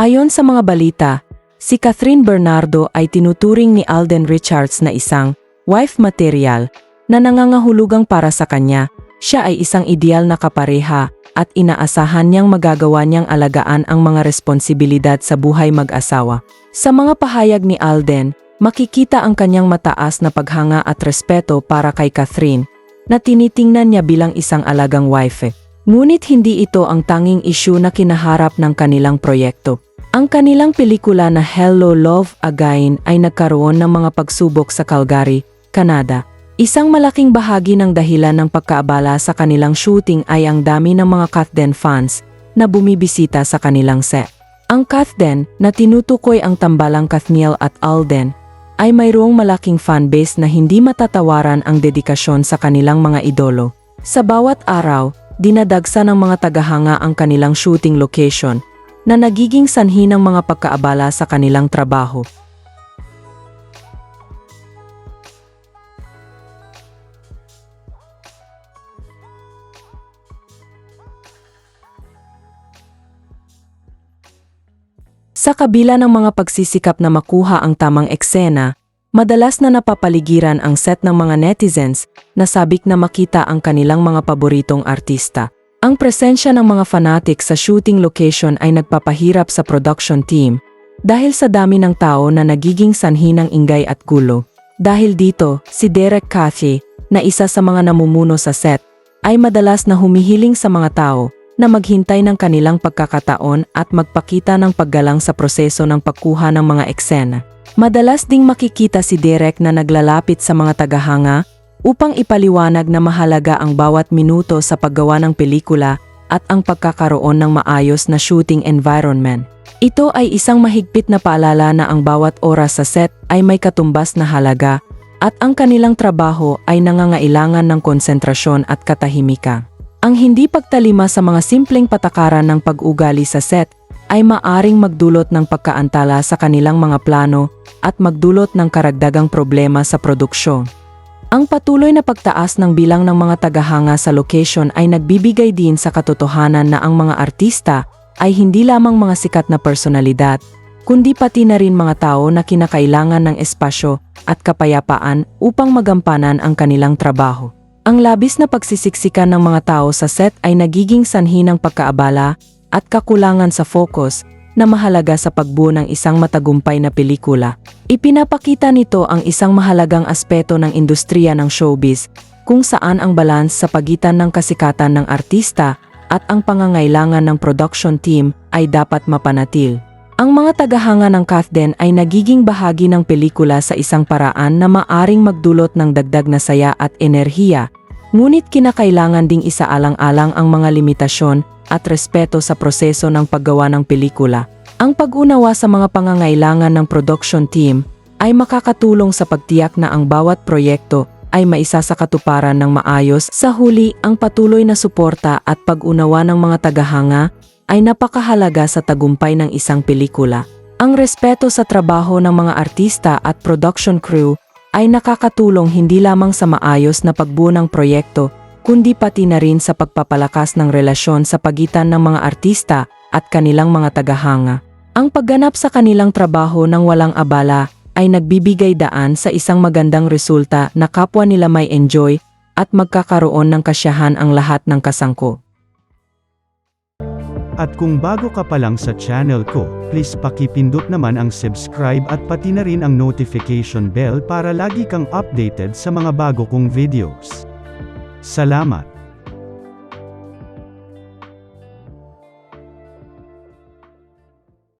Ayon sa mga balita, si Catherine Bernardo ay tinuturing ni Alden Richards na isang wife material na nangangahulugang para sa kanya. Siya ay isang ideal na kapareha at inaasahan niyang magagawa niyang alagaan ang mga responsibilidad sa buhay mag-asawa. Sa mga pahayag ni Alden, makikita ang kanyang mataas na paghanga at respeto para kay Catherine na tinitingnan niya bilang isang alagang wife. Ngunit hindi ito ang tanging issue na kinaharap ng kanilang proyekto. Ang kanilang pelikula na Hello Love Again ay nagkaroon ng mga pagsubok sa Calgary, Canada. Isang malaking bahagi ng dahilan ng pagkaabala sa kanilang shooting ay ang dami ng mga Kathden fans na bumibisita sa kanilang set. Ang Kathden, na tinutukoy ang tambalang Kathniel at Alden, ay mayroong malaking fanbase na hindi matatawaran ang dedikasyon sa kanilang mga idolo. Sa bawat araw, dinadagsa ng mga tagahanga ang kanilang shooting location na nagiging sanhi ng mga pagkaabala sa kanilang trabaho. Sa kabila ng mga pagsisikap na makuha ang tamang eksena, madalas na napapaligiran ang set ng mga netizens na sabik na makita ang kanilang mga paboritong artista. Ang presensya ng mga fanatic sa shooting location ay nagpapahirap sa production team dahil sa dami ng tao na nagiging sanhi ng ingay at gulo. Dahil dito, si Derek Cathy, na isa sa mga namumuno sa set, ay madalas na humihiling sa mga tao na maghintay ng kanilang pagkakataon at magpakita ng paggalang sa proseso ng pagkuha ng mga eksena. Madalas ding makikita si Derek na naglalapit sa mga tagahanga upang ipaliwanag na mahalaga ang bawat minuto sa paggawa ng pelikula at ang pagkakaroon ng maayos na shooting environment. Ito ay isang mahigpit na paalala na ang bawat oras sa set ay may katumbas na halaga at ang kanilang trabaho ay nangangailangan ng konsentrasyon at katahimikan. Ang hindi pagtalima sa mga simpleng patakaran ng pag-ugali sa set ay maaring magdulot ng pagkaantala sa kanilang mga plano at magdulot ng karagdagang problema sa produksyon. Ang patuloy na pagtaas ng bilang ng mga tagahanga sa location ay nagbibigay din sa katotohanan na ang mga artista ay hindi lamang mga sikat na personalidad, kundi pati na rin mga tao na kinakailangan ng espasyo at kapayapaan upang magampanan ang kanilang trabaho. Ang labis na pagsisiksikan ng mga tao sa set ay nagiging sanhi ng pagkaabala at kakulangan sa focus na mahalaga sa pagbuo ng isang matagumpay na pelikula. Ipinapakita nito ang isang mahalagang aspeto ng industriya ng showbiz, kung saan ang balance sa pagitan ng kasikatan ng artista at ang pangangailangan ng production team ay dapat mapanatil. Ang mga tagahanga ng Kathden ay nagiging bahagi ng pelikula sa isang paraan na maaring magdulot ng dagdag na saya at enerhiya, ngunit kinakailangan ding isaalang-alang ang mga limitasyon at respeto sa proseso ng paggawa ng pelikula. Ang pag-unawa sa mga pangangailangan ng production team ay makakatulong sa pagtiyak na ang bawat proyekto ay maisa sa katuparan ng maayos. Sa huli, ang patuloy na suporta at pag-unawa ng mga tagahanga ay napakahalaga sa tagumpay ng isang pelikula. Ang respeto sa trabaho ng mga artista at production crew ay nakakatulong hindi lamang sa maayos na pagbuo ng proyekto, kundi pati na rin sa pagpapalakas ng relasyon sa pagitan ng mga artista at kanilang mga tagahanga. Ang pagganap sa kanilang trabaho ng walang abala ay nagbibigay daan sa isang magandang resulta na kapwa nila may enjoy at magkakaroon ng kasiyahan ang lahat ng kasangkot. At kung bago ka pa lang sa channel ko, please pakipindot naman ang subscribe at pati na rin ang notification bell para lagi kang updated sa mga bago kong videos. Salamat!